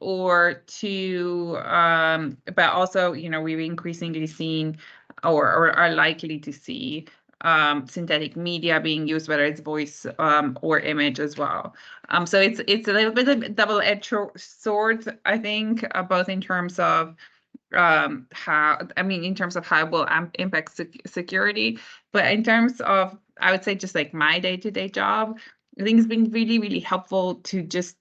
[SPEAKER 5] also, we've increasingly seen or are likely to see synthetic media being used, whether it's voice or image as well. So it's a little bit of a double-edged sword, I think, both in terms of in terms of how it will impact security, but in terms of, I would say, just like my day-to-day job, I think it's been really, really helpful to just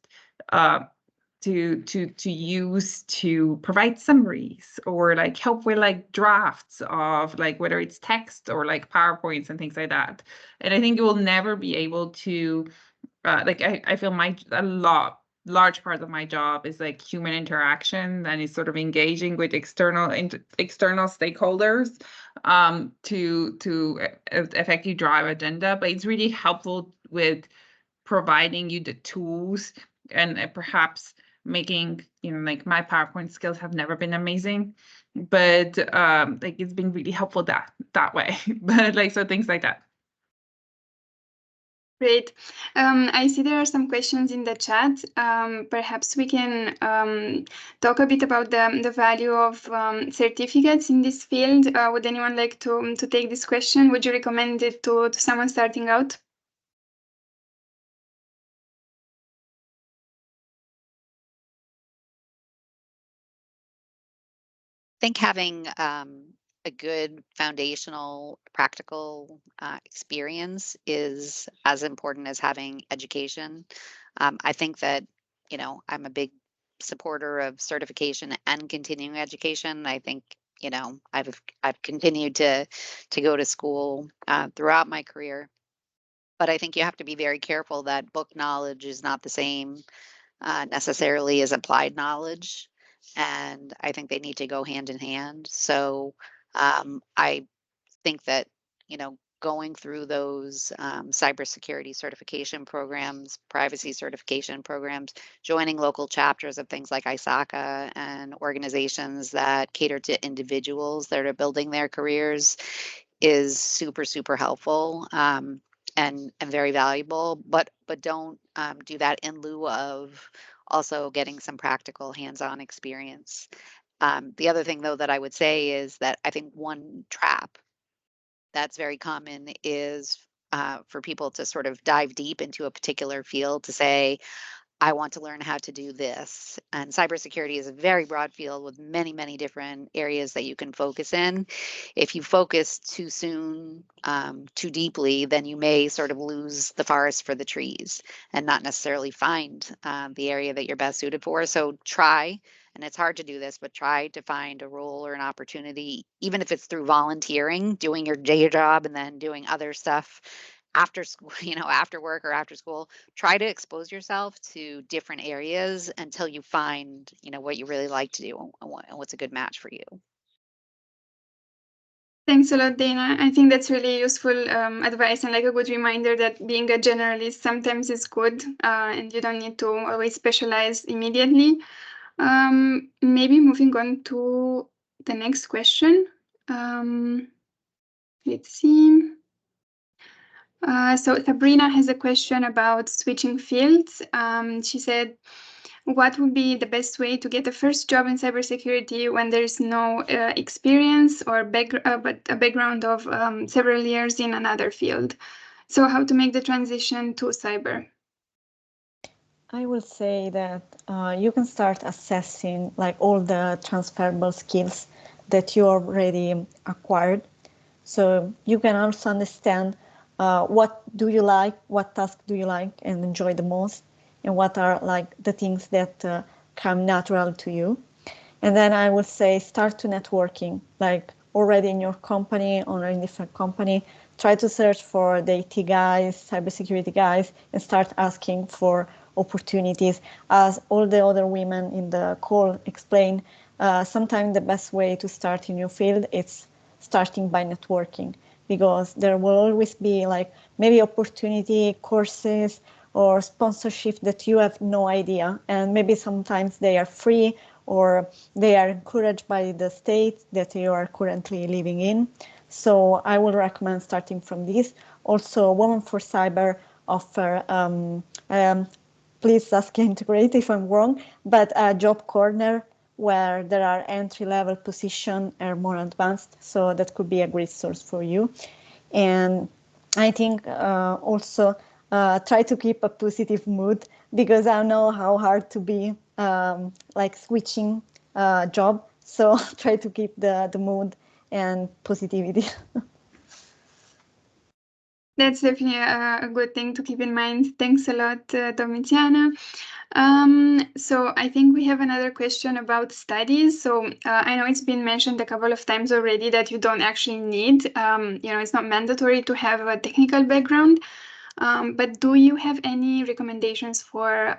[SPEAKER 5] to use to provide summaries or like help with like drafts of like whether it's text or like PowerPoints and things like that. And I think you will never be able to I feel large part of my job is like human interaction, and it's sort of engaging with external stakeholders to effectively drive agenda. But it's really helpful with providing you the tools and perhaps making, like my PowerPoint skills have never been amazing, but like it's been really helpful that way. But like, so things like that.
[SPEAKER 1] Great. I see there are some questions in the chat. Perhaps we can talk a bit about the value of certificates in this field. Would anyone like to take this question? Would you recommend it to someone starting out?
[SPEAKER 4] I think having a good foundational practical experience is as important as having education. I think that, you know, I'm a big supporter of certification and continuing education. I think, you know, I've continued to go to school throughout my career, but I think you have to be very careful that book knowledge is not the same necessarily as applied knowledge, and I think they need to go hand in hand. So I think that, you know, going through those cybersecurity certification programs, privacy certification programs, joining local chapters of things like ISACA and organizations that cater to individuals that are building their careers is super, super helpful. And very valuable, but don't do that in lieu of also getting some practical hands-on experience. The other thing, though, that I would say is that I think one trap that's very common is for people to sort of dive deep into a particular field to say, I want to learn how to do this. And cybersecurity is a very broad field with many, many different areas that you can focus in. If you focus too soon, too deeply, then you may sort of lose the forest for the trees and not necessarily find the area that you're best suited for. So try, and it's hard to do this, but try to find a role or an opportunity, even if it's through volunteering, doing your day job and then doing other stuff after school, you know, after work or after school. Try to expose yourself to different areas until you find, you know, what you really like to do and what's a good match for you.
[SPEAKER 1] Thanks a lot, Dana. I think that's really useful advice and like a good reminder that being a generalist sometimes is good and you don't need to always specialize immediately. Maybe moving on to the next question. Let's see. So Sabrina has a question about switching fields. She said, what would be the best way to get a first job in cybersecurity when there is no experience or but a background of several years in another field? So how to make the transition to cyber?
[SPEAKER 3] I will say that you can start assessing like all the transferable skills that you already acquired. So you can also understand what do you like, what task do you like and enjoy the most, and what are like the things that come natural to you. And then I would say start to networking, like already in your company or in different company, try to search for the IT guys, cybersecurity guys, and start asking for opportunities. As all the other women in the call explained, sometimes the best way to start in your field is starting by networking, because there will always be like maybe opportunity, courses, or sponsorship that you have no idea. And maybe sometimes they are free or they are encouraged by the state that you are currently living in. So I would recommend starting from this. Also, Women4Cyber offer, please ask integrate if I'm wrong, but a job corner where there are entry-level positions are more advanced. So that could be a great source for you. And I think also try to keep a positive mood, because I know how hard to be like switching job. So try to keep the mood and positivity.
[SPEAKER 1] That's definitely a good thing to keep in mind. Thanks a lot, Domiziana. So I think we have another question about studies. So I know it's been mentioned a couple of times already that you don't actually need, you know, it's not mandatory to have a technical background. But do you have any recommendations for,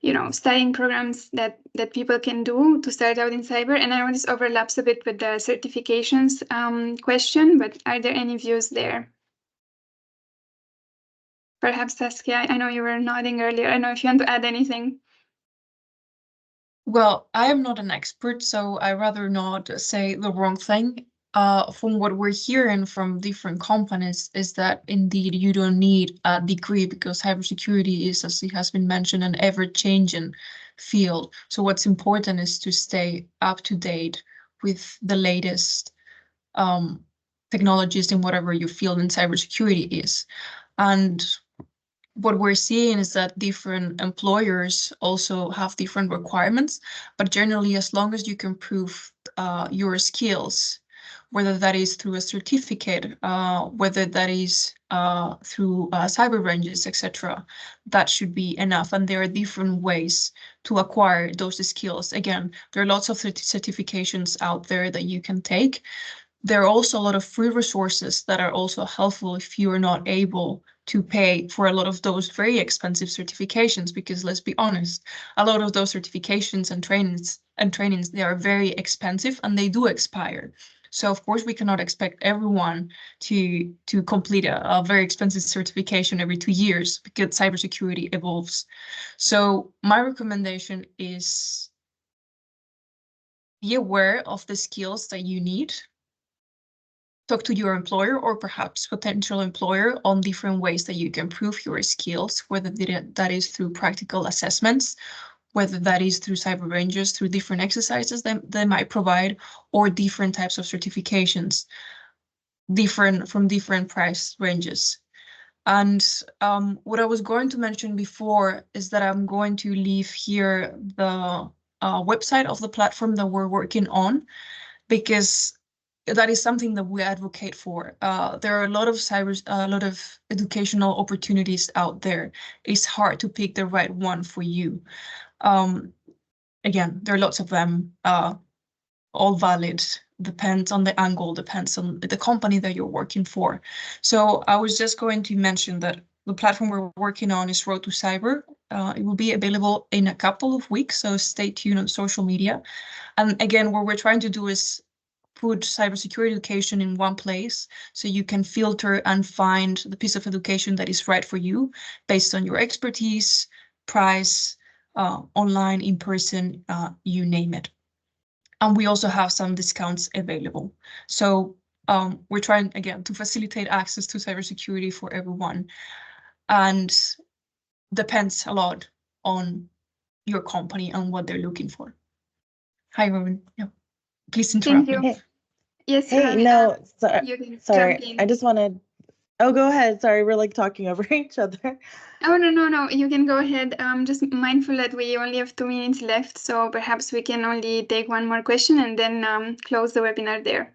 [SPEAKER 1] you know, studying programs that people can do to start out in cyber? And I know this overlaps a bit with the certifications question, but are there any views there? Perhaps Saskia, I know you were nodding earlier. I don't know if you want to add anything.
[SPEAKER 2] Well, I am not an expert, so I rather not say the wrong thing. From what we're hearing from different companies is that indeed you don't need a degree, because cybersecurity is, as it has been mentioned, an ever-changing field. So what's important is to stay up to date with the latest technologies in whatever your field in cybersecurity is. And what we're seeing is that different employers also have different requirements, but generally, as long as you can prove your skills whether that is through a certificate, whether that is through cyber ranges, etc. That should be enough. And there are different ways to acquire those skills. Again, there are lots of certifications out there that you can take. There are also a lot of free resources that are also helpful if you are not able to pay for a lot of those very expensive certifications, because let's be honest, a lot of those certifications and trainings, they are very expensive and they do expire. So of course we cannot expect everyone to complete a very expensive certification every 2 years, because cybersecurity evolves. So my recommendation is be aware of the skills that you need. Talk to your employer or perhaps potential employer on different ways that you can prove your skills, whether that is through practical assessments, whether that is through cyber ranges, through different exercises that they might provide, or different types of certifications, from different price ranges. And what I was going to mention before is that I'm going to leave here the website of the platform that we're working on, because that is something that we advocate for. There are a lot of educational opportunities out there. It's hard to pick the right one for you. Again, there are lots of them, all valid. Depends on the angle, depends on the company that you're working for. So I was just going to mention that the platform we're working on is Road to Cyber. It will be available in a couple of weeks, so stay tuned on social media. And again, what we're trying to do is put cybersecurity education in one place, so you can filter and find the piece of education that is right for you based on your expertise, price, online, in person, you name it. And we also have some discounts available. So we're trying, again, to facilitate access to cybersecurity for everyone, and depends a lot on your company and what they're looking for. Hi, Robin. Yeah, please interrupt
[SPEAKER 1] Thank you.
[SPEAKER 2] me.
[SPEAKER 1] Yes.
[SPEAKER 7] Hey, no,
[SPEAKER 1] You can
[SPEAKER 7] sorry.
[SPEAKER 1] jump in.
[SPEAKER 7] I just wanted. Oh, go ahead. Sorry, we're like talking over each other.
[SPEAKER 1] Oh, no. You can go ahead. Just mindful that we only have 2 minutes left, so perhaps we can only take one more question and then close the webinar there.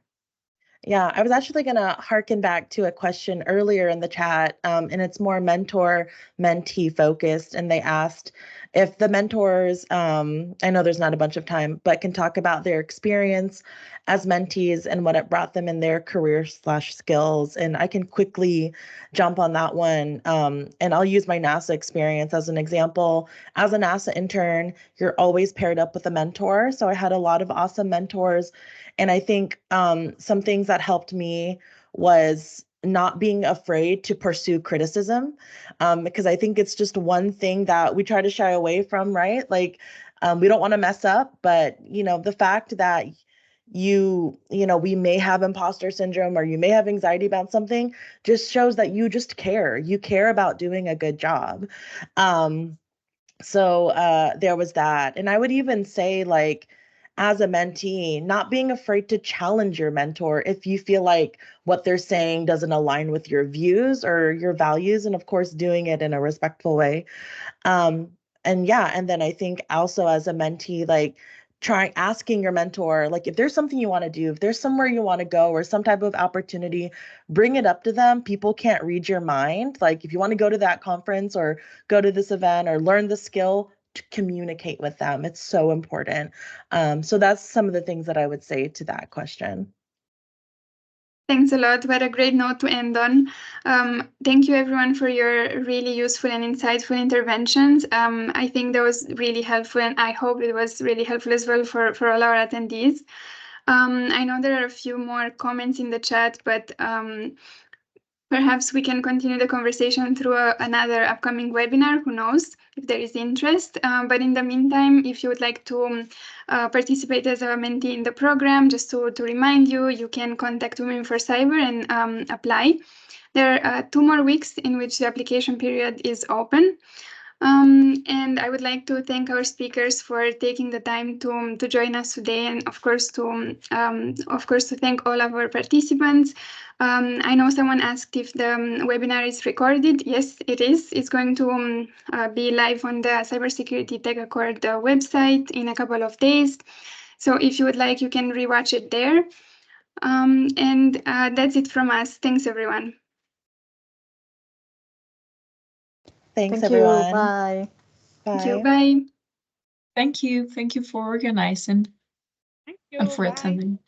[SPEAKER 7] Yeah, I was actually going to harken back to a question earlier in the chat, and it's more mentor-mentee focused. And they asked if the mentors, I know there's not a bunch of time, but can talk about their experience as mentees and what it brought them in their career/skills. And I can quickly jump on that one. And I'll use my NASA experience as an example. As a NASA intern, you're always paired up with a mentor. So I had a lot of awesome mentors. And I think some things that helped me was not being afraid to pursue criticism, because I think it's just one thing that we try to shy away from, right? Like we don't want to mess up, but the fact that we may have imposter syndrome or you may have anxiety about something just shows that you just care. You care about doing a good job. So there was that. And I would even say, like, as a mentee, not being afraid to challenge your mentor if you feel like what they're saying doesn't align with your views or your values, and of course doing it in a respectful way. And then I think also as a mentee, like asking your mentor, like if there's something you want to do, if there's somewhere you want to go or some type of opportunity, bring it up to them. People can't read your mind. Like if you want to go to that conference or go to this event or learn the skill, to communicate with them. It's so important. So that's some of the things that I would say to that question.
[SPEAKER 1] Thanks a lot. What a great note to end on. Thank you everyone for your really useful and insightful interventions. I think that was really helpful, and I hope it was really helpful as well for all our attendees. I know there are a few more comments in the chat, but perhaps we can continue the conversation through another upcoming webinar, who knows, if there is interest. But in the meantime, if you would like to participate as a mentee in the program, just to remind you, you can contact Women4Cyber and apply. There are 2 more weeks in which the application period is open. And I would like to thank our speakers for taking the time to join us today, and of course to thank all of our participants. I know someone asked if the webinar is recorded. Yes, it is. It's going to be live on the Cybersecurity Tech Accord website in a couple of days. So if you would like, you can rewatch it there. And that's it from us. Thanks, everyone.
[SPEAKER 7] Thanks,
[SPEAKER 3] Thank
[SPEAKER 7] everyone.
[SPEAKER 3] you. Bye.
[SPEAKER 1] Thank you.
[SPEAKER 7] Bye.
[SPEAKER 1] Bye.
[SPEAKER 2] Thank you. Thank you for organizing
[SPEAKER 6] Thank you.
[SPEAKER 2] and for
[SPEAKER 6] Bye.
[SPEAKER 2] attending.